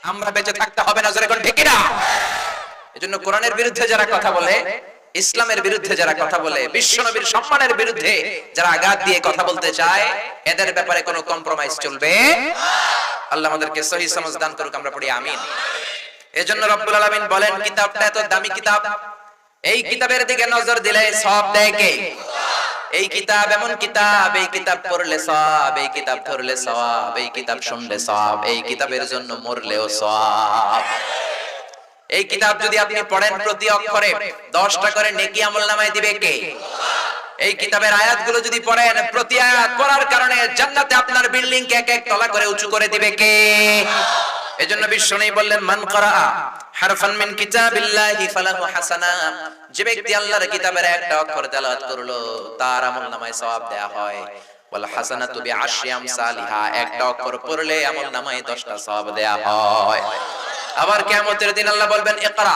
আমরা বেঁচে থাকতে হবে না, জোরে কোন ঠিক কিনা? এজন্য কোরআনের বিরুদ্ধে যারা কথা বলে, ইসলামের বিরুদ্ধে যারা কথা বলে, বিশ্বনবীর সম্মানের বিরুদ্ধে যারা আঘাত দিয়ে কথা বলতে চায়, এদের ব্যাপারে কোনো কম্প্রোমাইজ চলবে না। আল্লাহ আমাদেরকে সহিহ সমঝ দান করুক, আমরা পড়ি আমিন। এজন্য রব্বুল আলামিন বলেন, কিতাবটা এত দামি কিতাব, এই কিতাবের দিকে নজর দিলে সব দেয় কে? এই কিতাব এমন কিতাব, এই কিতাব পড়লে সওয়াব, এই কিতাব ধরলে সওয়াব, এই কিতাব শুনলে সওয়াব, এই কিতাবের জন্য মরলেও সওয়াব। এই কিতাব যদি আপনি পড়েন প্রতি অক্ষরে 10টা করে নেকি আমলনামায় দিবে কে? এই কিতাবের আয়াতগুলো যদি পড়েন প্রতি আয়াত পড়ার কারণে জান্নাতে আপনার বিল্ডিং কে এক এক তলা করে উঁচু করে দিবে কে? এজন্য বিশ্বনবী বললেন, মান করা হারফান মিন কিতাবিল্লাহি ফালাহু হাসানা, যে ব্যক্তি আল্লাহর কিতাবের একটা অক্ষর তেলাওয়াত করলো তার আমলনামায় সওয়াব দেয়া হয়। ওয়াল হাসানাতু বিআশরি আমসালিহা, একটা অক্ষর পড়লে আমলনামায় 10টা সওয়াব দেয়া হয়। আবার কিয়ামতের দিন আল্লাহ বলবেন, ইকরা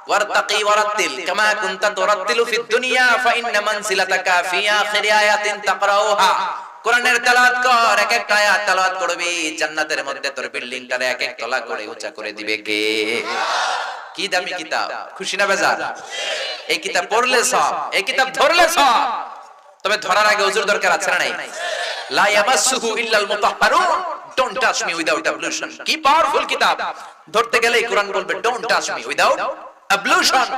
ওয়ারতাকি ওয়ারাতিল কামা কুনতা তুরাতিলু ফিদ দুনিয়া ফাইন্না মানজিলাতাকা ফি আখিরি আয়াতিন তাকরাউহা। কোরআনের তেলাওয়াত কর, এক একটা আয়াত তেলাওয়াত করবি, জান্নাতের মধ্যে তোর বিল্ডিংটারে এক এক তলা করে উঁচা করে দিবে কে? কি দামি কিতাব, খুশি না বেজার? এই কিতাব পড়লে সব, এই কিতাব ধরলে সব। তবে ধরার আগে ওযুর দরকার আছে না নাই? লা ইয়ামাসসুহু ইল্লাল মুতাহহারুন, ডোন্ট টাচ মি উইদাউট অ্যাবলুশন। কি পাওয়ারফুল কিতাব! ধরতে গেলেই কোরআন বলবে ডোন্ট টাচ মি উইদাউট অ্যাবলুশন,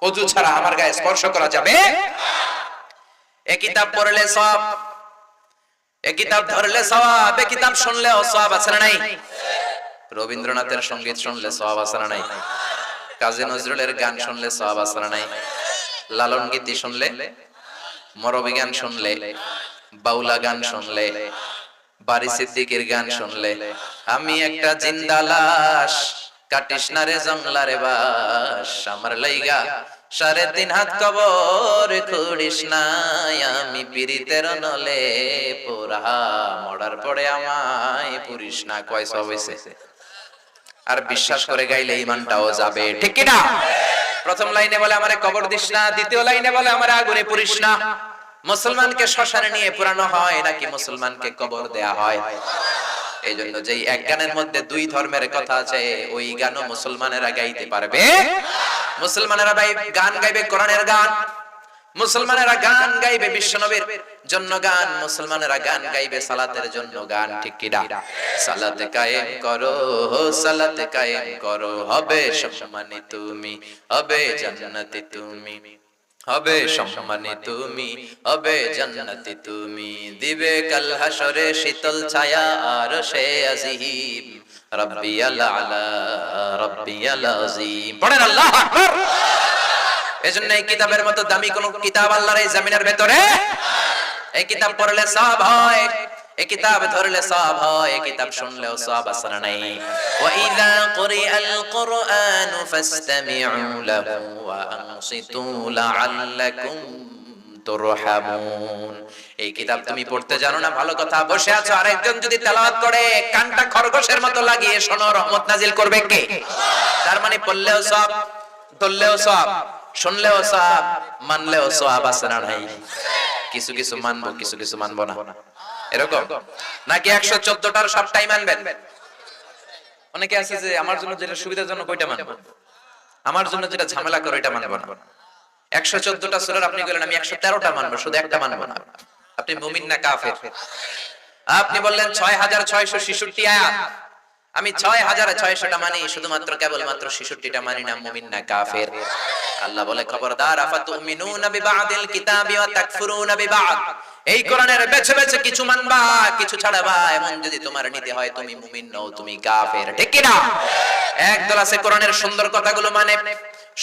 ওযু ছাড়া আমার গায়ে স্পর্শ করা যাবে না। এই কিতাব পড়লে সব, এই কিতাব ধরলে সওয়াব, এই কিতাব শুনলেও সওয়াব আছে না নাই? রবীন্দ্রনাথের সঙ্গীত শুনলে সওয়াব আছে না নাই? কাজী নজরুলের গান শুনলে সওয়াব আছে না নাই? লালন গীতি শুনলে, মরবি গান শুনলে, বাউলা গান শুনলে, বারি সিদ্দিকের গান শুনলে, আমি একটা জিন্দা লাশ, কাটিস না রে জংলারে বাস, আমার লাইগা 3.5 হাত কবর খুঁড়িস না, আমি পীড়িতের নলে পোড়া, মরার পরে আমায় পুরিস না। কয় সব হইছে? আর বিশ্বাস করে গাইলে ঈমানটাও যাবে, ঠিক কি না? প্রথম লাইনে বলে আমারে কবর দিস না, দ্বিতীয় লাইনে বলে আমারে আগুনে পুরিস না। মুসলমানকে শ্মশানে নিয়ে পুরানো হয় নাকি মুসলমানকে কবর দেয়া হয়? এই জন্য যেই এক গানের মধ্যে দুই ধর্মের কথা আছে, ওই গানও মুসলমানেরা গাইতে পারবে। মুসলমানেরা গান গাইবে কোরআনের গান, মুসলমানেরা গান গাইবে বিশ্বনবীর জন্য গান, মুসলমানেরা গান গাইবে সালাতের জন্য গান, ঠিক কি না? সালাত কায়েম করো, সালাত কায়েম করো, হবে সম্মানী তুমি, হবে জান্নাতি তুমি, হবে সম্মানী তুমি, হবে জান্নাতি তুমি, দিবে কাল হাসরে শীতল ছায়া আরশে আজিম, রাব্বিয়াল আলা রাব্বিয়াল আযীম। পড়েন আল্লাহু আকবার। এজন্য এই কিতাবের মতো দামি কোন কিতাব আল্লাহর এই জমিনের ভিতরে। এই কিতাব পড়লে সওয়াব হয়, এই কিতাব ধরলে সওয়াব হয়, এই কিতাব শুনলেও সওয়াব আছে না নাই? ওয়া ইযা কুরিআল কুরআনু ফাসতামিউ লাহু ওয়া আনসিতু লাআল্লাকুম তুরহামুন। এই কিতাব তুমি পড়তে জানো না, ভালো কথা, বসে আছো, আরেকজন যদি তেলাওয়াত করে কানটা খরগোশের মতো লাগিয়ে শোনো, রহমত নাজিল করবে কে? তার মানে পড়লেও সওয়াব, ধরলেও সওয়াব, শুনলেও সওয়াব, মানলেও সওয়াব আছে না নাই? কিছু কিছু মানবো, কিছু কিছু মানবো না, এরকম নাকি 114টার সবটাই মানবেন? অনেকে আছে যে আমার জন্য যেটা সুবিধাজনক ওইটা মানবো, আমার জন্য যেটা ঝামেলা করে ওইটা মানবো না। 114টা সূরার আপনি বলেন আমি 113টা মানবো, শুধু একটা মানবো না। আপনি মুমিন না কাফের? আপনি বললেন 6666 আয়াত, আমি 6600টা মানি, শুধুমাত্র কেবলমাত্র 66টা মানি না, মুমিন না কাফের? আল্লাহ বলে খবরদার, আফাতুমিনুনা বিবাদিল কিতাবি ওয়া তাকফুরুনা বিবাদ। এই কোরআনের বেছে বেছে কিছু মানবা, কিছু ছাড়বা, এমন যদি তোমার নীতি হয় তুমি মুমিন নও, তুমি কাফের, ঠিক কি না? একদল আছে কোরআনের সুন্দর কথাগুলো মানে,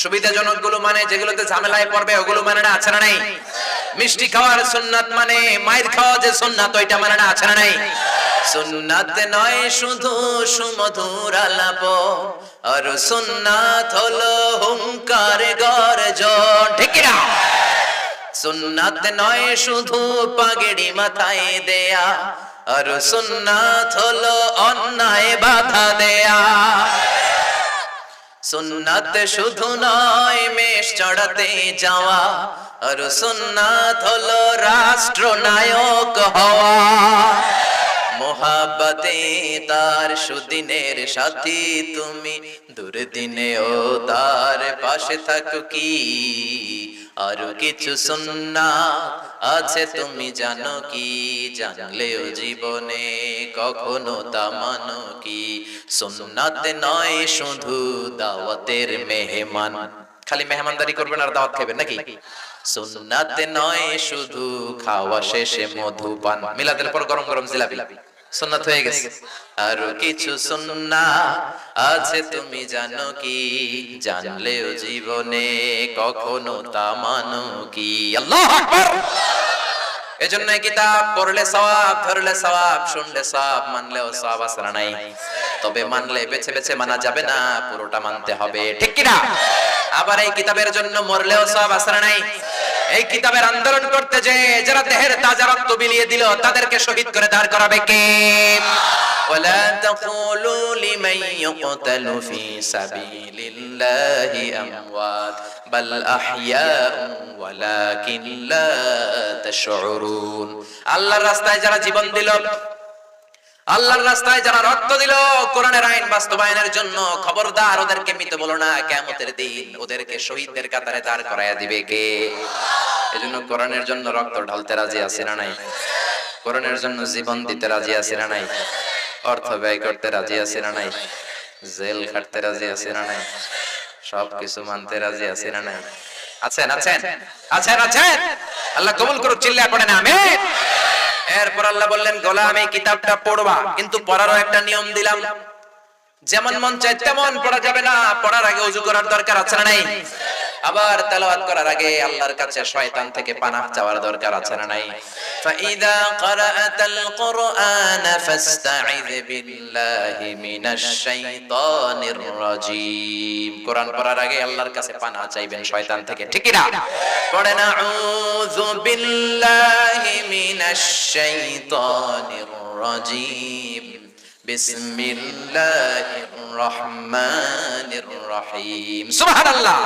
সুবিধাজনক গুলো মানে, যেগুলোতে ঝামেলায় পড়বে ওগুলো মানে না, আছে না নাই? মিষ্টি খাওয়ার সুন্নাত মানে, মাইর খাওয়া যে সুন্নাত ওইটা মানে না, আছে না নাই? সুন্নাত নয় শুধু সুমধুর আলাপ, আর সুন্নাত হলো হুঙ্কার গর্জন, ঠিক কি না? সুন্নাত নয় শুধু পাগড়ি মাথায় দেয়া, আর সুন্নাত হলো অন্যায় বাধা দেয়া। সুন্নাত শুধু নয় মেষ চড়াতে যাওয়া, আর সুন্নাত হলো রাষ্ট্রনায়ক হওয়া। মোহাব্বতে তার সুদিনের সাথী তুমি, দুর্দিনেও তার পাশে থাকো কি? আরো কিছু সুন্নাত আছে তুমি জানো কি? জানলেও জীবনে কখনো তা মানো কি? সুন্নাত নয় শুধু দাওয়াতের মেহমান, খালি মেহমানদারি করবেন আর দাওয়াত খাবেন নাকি? সুন্নাত নয় শুধু খাওয়া শেষে মধুপান, মিলাদের পর গরম গরম জিলাপি সুন্নাত হয়ে গেছে। আরো কিছু সুন্নাত আছে তুমি জানো কি? জানলেও জীবনে কখনো তা মানো কি? আল্লাহু আকবার। এজন্য কিতাব পড়লে সওয়াব, ধরলে সওয়াব, শুনলে সওয়াব, মানলেও সওয়াব আছে না নাই? তবে মানলে বেছে বেছে মানা যাবে না, পুরোটা মানতে হবে, ঠিক কি না? আবার এই কিতাবের জন্য মরলেও সওয়াব আছে না নাই? এই কিতাবের আন্দোলন করতে যে যারা দেহের তাজা রক্ত বিলিয়ে দিল তাদেরকে শহীদ করে দাঁড় করাবে কে? ওয়ালা তাকুলু লিমান ইউকতালু ফি সাবিলিল্লাহি আমওয়াত বাল আহইয়াউ ওয়ালাকিন লা তাশউরুন। আল্লাহর রাস্তায় যারা জীবন দিল, আল্লাহর রাস্তায় যারা রক্ত দিল কোরআনের আইন বাস্তবায়নের জন্য, খবরদার ওদেরকে মৃত বলো না। কিয়ামতের দিন ওদেরকে শহীদদের কাতারে দাঁড় করায়া দিবে কে? এজন্য কোরআনের জন্য রক্ত ঢালতে রাজি আছি না নাই? কোরআনের জন্য জীবন দিতে রাজি আছি না নাই? অর্থ ব্যয় করতে রাজি আছি না নাই? জেল খাটতে রাজি আছি না নাই? সবকিছু মানতে রাজি আছি না নাই? আছেন আছেন আছেন আছেন? আল্লাহ কবুল করুক, চিল্লায়া পড়েন আমিন। এরপর আল্লাহ বললেন, গোলাম এই কিতাবটা পড়বা, কিন্তু পড়ারও একটা নিয়ম দিলাম। যেমন মন চায় তেমন পড়া যাবে না, পড়ার আগে ওযু করার দরকার আছে না নাই? আবার তেলাওয়াত করার আগে আল্লাহর কাছে শয়তান থেকে পানাহ চাওয়ার দরকার আছে না নাই? ফাইদা ক্বারাআতাল কুরআনা ফাসতাইয বিল্লাহি মিনাশ শাইতানির রাজীম। কোরআন পড়ার আগে আল্লাহর কাছে পানাহ চাইবেন শয়তান থেকে, ঠিক কি না? পড়েন আউযু বিল্লাহি মিনাশ শাইতানির রাজীম বিসমিল্লাহির রহমানির রহিম। সুবহানাল্লাহ।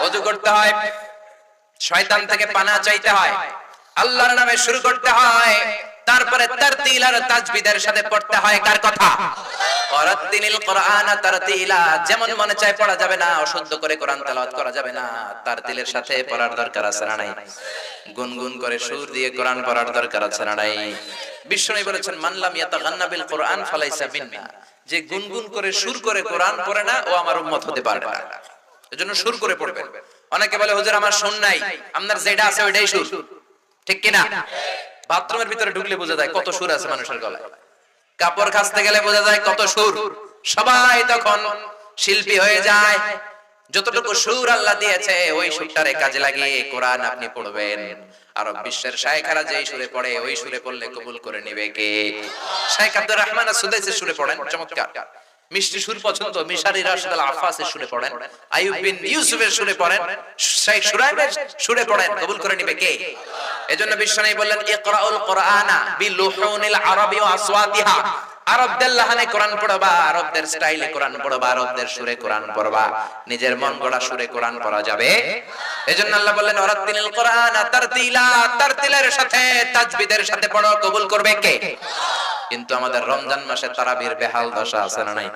ওযু করতে হয়, শয়তান থেকে পানাহ চাইতে হয়, আল্লাহর নামে শুরু করতে হয়, তারপরে তারতিল আর তাজবিদের সাথে পড়তে হয়। কার কথা? ওয়ারাত্তিলিল কুরআনা তারতিলা। যেমন মনে চায় পড়া যাবে না, অশুদ্ধ করে কোরআন তেলাওয়াত করা যাবে না, তারতিলের সাথে পড়ার দরকার আছে না নাই? গুনগুন করে সুর দিয়ে কোরআন পড়ার দরকার আছে না নাই? বিশ্বনবী বলেছেন, মান লাম ইয়াতাগান্না বিল কুরআন ফালাইসা মিন্না। যে গুনগুন করে সুর করে কোরআন পড়ে না, ও আমার উম্মত হতে পারে না। এজন্য সুর করে পড়বেন। অনেকে বলে, হুজুর আমার সুর নাই। আপনার যেটা আছে ওইটাই সুর, ঠিক কি না? বাথরুমের ভিতরে ঢুকলে বোঝা যায় কত সুর আছে মানুষের গলায়, কাপড় কাচতে গেলে বোঝা যায় কত সুর। সবাই তখন শিল্পী হয়ে যায়। যতটুকু সুর আল্লাহ দিয়েছে ওই সুরটারে কাজে লাগিয়ে কোরআন আপনি পড়বেন। আরব বিশ্বের শায়েখরা যেই সুরে পড়ে ওই সুরে পড়লে কবুল করে নিবে কে? শাইখ আব্দুর রহমান আস-সুদাইসি সুরে পড়েন, চমৎকার মিষ্টি সুর পছন্দ। মিশারি রাশিদ আল আফাসের সুরে পড়েন, আইয়ুব বিন ইউসুফের সুরে পড়েন, শাইখ শুরাইবের সুরে পড়েন, কবুল করে নিবে কে? এজন্য বিশ্বনবী বললেন, ইকরাউল কুরআনা বিলুহুনিল আরাবি ওয়া আসওয়াতিহা। আরবদের লাহানে কোরআন পড়বা, আরবদের স্টাইলে কোরআন পড়বা, আরবদের সুরে কোরআন পড়বা। নিজের মন গড়া সুরে কোরআন পড়া যাবে? এজন্য আল্লাহ বললেন, ওয়ারাত্তিলিল কুরআনা তারতিলা। তারতিলের সাথে তাজবিদের সাথে পড়ো, কবুল করবে কে? কিন্তু আমাদের রমজান মাসে তারাবির বেহাল দশা আছে না নাই?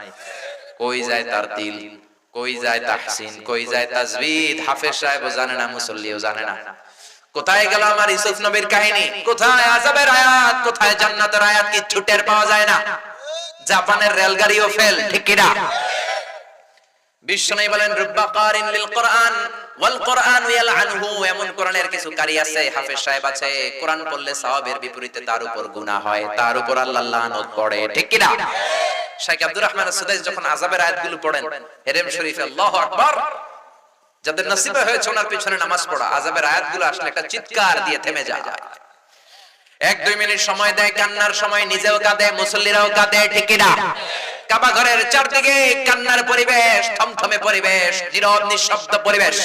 কই যায় তারতিল, কই যায় তাহসিন, কই যায় তাজবিদ? হাফেজ সাহেবও জানে না, মুসল্লিও জানে না। কোথায় গেল আমার ইউসুফ নবীর কাহিনী? কোথায় আযাবের আয়াত, কোথায় জান্নাতের আয়াত? কিচ্ছু টের পাওয়া যায় না। জাপানের রেলগাড়িও ফেল, ঠিক কি না? বিশ্বনবী বলেন, রুব্বা কারিন লিল কুরআন ওয়াল কুরআন ইয়ালআনহু। এমন কোরআনের কিছু কারি আছে, হাফেজ সাহেব আছে, কোরআন পড়লে সওয়াবের বিপরীতে তার উপর গুনাহ হয়, তার উপর আল্লাহ লানত পড়ে, ঠিক কি না? শাইখ আব্দুর রহমান আস-সুদাইস যখন আযাবের আয়াতগুলো পড়েন হেরেম শরীফে, আল্লাহু আকবার, যাদের নসিবে হয়েছে ওনার পিছনে নামাজ পড়া, আযাবের আয়াতগুলো আসলে একটা চিৎকার দিয়ে থেমে যায়। 1-2 মিনিট সময় দেয়, কান্নার সময় নিজেও কাঁদে, মুসল্লিরাও কাঁদে, ঠিক কি না? কাবা ঘরের চারদিকে কান্নার পরিবেশ, থমথমে পরিবেশ, নীরব নিঃশব্দ পরিবেশ,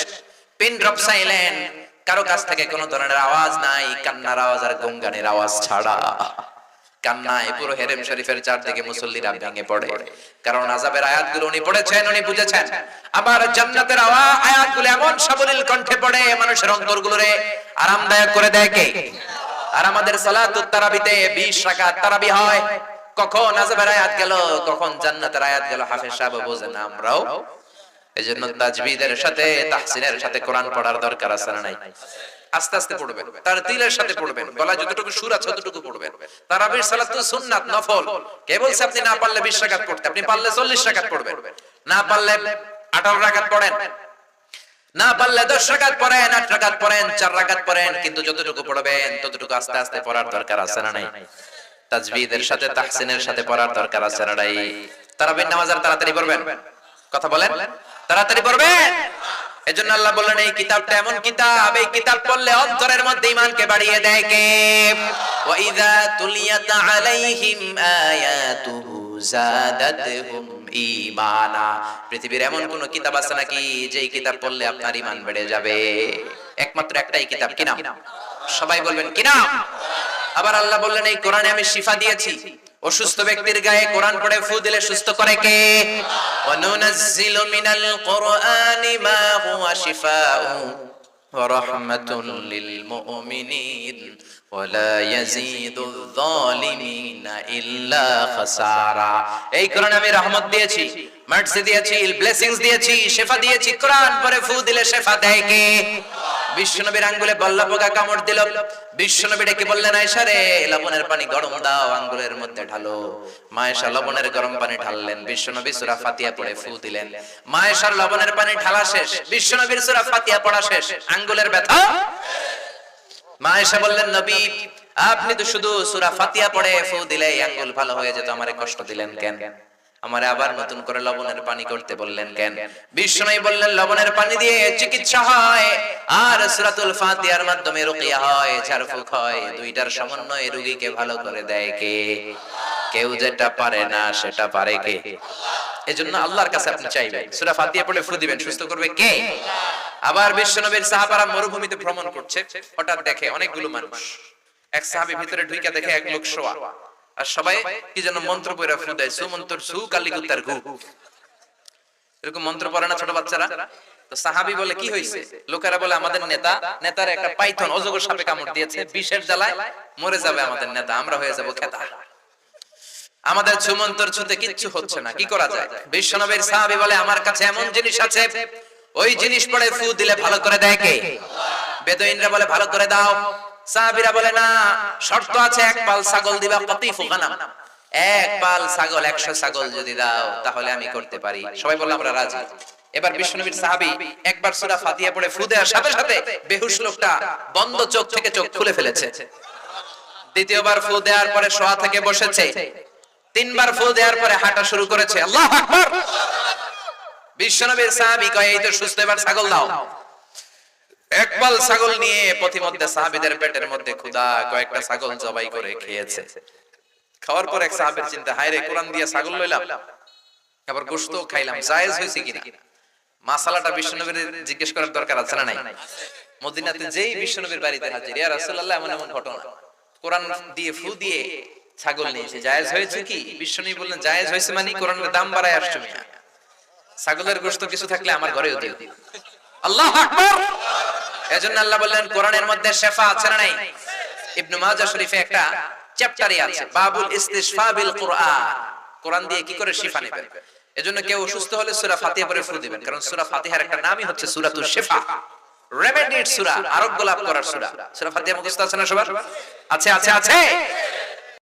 পিন ড্রপ সাইলেন্ট, কারো কাছ থেকে কোনো ধরনের আওয়াজ নাই, কান্নার আওয়াজ আর গুনগানের আওয়াজ ছাড়া। কান্নায় পুরো হেরেম শরীফের চারদিকে মুসল্লিরা ভেঙে পড়ে, কারণ আযাবের আয়াতগুলো উনি পড়েছেন, উনি বুঝেছেন। আবার জান্নাতের আয়াতগুলো এমন সাবলীল কণ্ঠে পড়ে মানুষের অন্তরগুলোরে আরামদায়ক করে দেয় কে? আর আমাদের সালাতুত তারাবিতে 20 রাকাত তারাবি হয়। কখন আযাবের আয়াত গেল, কখন জান্নাতের আয়াত গেল, হাফেজ সাহেব বোঝে না, আমরাও। এজন্য তাজবিদের সাথে তাহসিনের সাথে কোরআন পড়ার দরকার আছে না নাই? আস্তে আস্তে পড়বেন, তারতিলের সাথে পড়বেন, গলায় যতটুকু সুর আছে ততটুকু পড়বেন। তারাবির সালাত তো সুন্নাত, নফল। কে বলছে আপনি না পারলে 20 রাকাত পড়তে? আপনি পারলে 40 রাকাত পড়বেন, না পারলে 18 রাকাত পড়েন, না পারলে 10 রাকাত পড়েন, 8 রাকাত পড়েন, 4 রাকাত পড়েন, কিন্তু যতটুকু পড়বেন ততটুকু আস্তে আস্তে পড়ার দরকার আছে না নাই? তাজবিদের সাথে তাহসিনের সাথে পড়ার দরকার আছে না নাই? তারাবির নামাজ আর তাড়াতাড়ি পড়বেন, কথা বলেন, তাড়াতাড়ি পড়বেন। এজন্য আল্লাহ বললেন এই কিতাবটা এমন কিতাব, এই কিতাব পড়লে অন্তরের মধ্যে ঈমানকে বাড়িয়ে দেয় কে? ওয়া ইযা তুলিয়াত আলাইহিম আয়াতুহু যাদাতহুম ঈমানা। পৃথিবীর এমন কোন কিতাব আছে নাকি যেই কিতাব পড়লে আপনার ঈমান বেড়ে যাবে? একমাত্র একটাই কিতাব, কি নাম? সবাই বলবেন কি নাম? আবার আল্লাহ বললেন এই কোরআনে আমি শিফা দিয়েছি। অসুস্থ ব্যক্তির গায়ে কোরআন পড়ে ফু দিলে সুস্থ করে কে? ওয়া নুনাজ্জিলু মিনাল কুরআনি মা হুয়া শিফাউ ওয়া রাহমাতুল লিল মুমিনিন ওয়া লা ইয়াজিদুয যালিমিনা ইল্লা খাসারা। এই কোরআনে আমি রহমত দিয়েছি, মার্সি দিয়েছি, ব্লেসিংস দিয়েছি, শিফা দিয়েছি। কোরআন পড়ে ফু দিলে শিফা দেয় কে? বিশ্বনবীর আঙ্গুলে বল্লা পোকা কামড় দিল, বিশ্বনবী ডেকে বললেন আয়েশা রে, লবণের পানি গরম দাও, আঙ্গুলের মধ্যে ঢালো। মা আয়েশা লবণের গরম পানি ঢাললেন, বিশ্বনবী সূরা ফাতিহা পড়ে ফু দিলেন। মা আয়েশার লবণের পানি ঢালা শেষ, বিশ্বনবীর সূরা ফাতিহা পড়া শেষ, আঙ্গুলের ব্যথা। মা আয়েশা বললেন নবী আপনি তো শুধু সূরা ফাতিহা পড়ে ফু দিলে আঙ্গুল ভালো হয়ে যেত, আমারে কষ্ট দিলেন কেন? আমারে আবার নতুন করে লবণের পানি করতে বললেন কেন? বিশ্বনবী বললেন লবণের পানি দিয়ে চিকিৎসা হয় আর সূরাতুল ফাতিহার মাধ্যমে রুকিয়া হয়, ঝাড়ফুঁক হয়। দুইটার সমন্বয়ে রোগীকে ভালো করে দেয় কে? কেউ যেটা পারে না সেটা পারে কে? এজন্য আল্লাহর কাছে আপনি চাইবেন, সূরা ফাতিহা পড়ে ফু দিবেন, সুস্থ করবে কে? আবার বিশ্বনবীর সাহাবারা মরুভূমিতে ভ্রমণ করছে, হঠাৎ দেখে অনেকগুলো মানুষ। এক সাহাবী ভিতরে ঢুইকা দেখে এক লোক শোয়া, আর সবাই কি যেন মন্ত্র পড়ে ফু দেয়, সুমন্ত্র সু কালিকুত্তার গু, এরকম মন্ত্র পড়ে না ছোট বাচ্চারা? তো সাহাবী বলে কি হইছে? লোকেরা বলে আমাদের নেতার একটা পাইথন অজগর সাপে কামড় দিয়েছে, বিষের জ্বালায় মরে যাবে আমাদের নেতা, আমরা হয়ে যাব খেতা। আমাদের সুমন্ত্র ছুতে কিচ্ছু হচ্ছে না, কি করা যায়? বিশ্বনবীর সাহাবী বলে আমার কাছে এমন জিনিস আছে, ওই জিনিস পড়ে ফু দিলে ভালো করে দেয় কে? বেদুইনরা বলে ভালো করে দাও। সাহাবীরা বলে না, শর্ত আছে, এক পাল ছাগল দিবা, কতিফু গানাম, এক পাল ছাগল, 100 ছাগল যদি দাও তাহলে আমি করতে পারি। সবাই বলে আমরা রাজি। এবার বিশ্বনবীর সাহাবী একবার সূরা ফাতিহা পড়ে ফু দেওয়ার সাথে সাথে বেহুশ লোকটা বন্ধ চোখ থেকে চোখ খুলে ফেলেছে। দ্বিতীয়বার ফু দেওয়ার পরে শোয়া থেকে বসেছে। তিনবার ফু দেওয়ার পরে হাঁটা শুরু করেছে। আল্লাহু আকবার। বিশ্বনবীর সাহাবী কয় এই তো সুস্থ, এবার ছাগল দাও। একপাল ছাগল নিয়ে পথিমধ্যে সাহাবীদের পেটের মধ্যে ক্ষুধা, কয়েকটা ছাগল জবাই করে খেয়েছে। খাওয়ার পর এক সাহাবীর চিন্তা, হায় রে, কোরআন দিয়ে ছাগল লইলাম, আবার গোশত খাইলাম, জায়েজ হইছে কিনা? মাসালাটা বিশ্বনবীর জিজ্ঞেস করার দরকার আছে না নাই? মদিনাতে যেই বিশ্বনবীর বাড়িতে হাজির, ইয়া রাসূলুল্লাহ এমন এমন ঘটনা, কোরআন দিয়ে ফু দিয়ে ছাগল নিয়েছে, জায়েজ হয়েছে কি? বিশ্বনবী বললেন জায়েজ হয়েছে মানে কোরআনের দাম বাড়ায় আসছো মিয়া, ছাগলের গোশত কিছু থাকলে আমার ঘরেও দিও। আল্লাহু আকবার। এজন্য আল্লাহ বললেন কোরআনের মধ্যে শিফা আছে না নাই? ইবনে মাজাহ শরীফে একটা চ্যাপ্টারই আছে, বাবুল ইস্তিশফা বিল কুরআন, কোরআন দিয়ে কি করে শিফা নেবেন। এজন্য কেউ অসুস্থ হলে সূরা ফাতিহা পড়ে ফু দিবেন, কারণ সূরা ফাতিহার একটা নামই হচ্ছে সূরাতুশ শিফা, রেমেডির সূরা, আরোগ্য লাভ করার সূরা। সূরা ফাতিহা মুখস্থ আছে না সবার? আছে আছে আছে।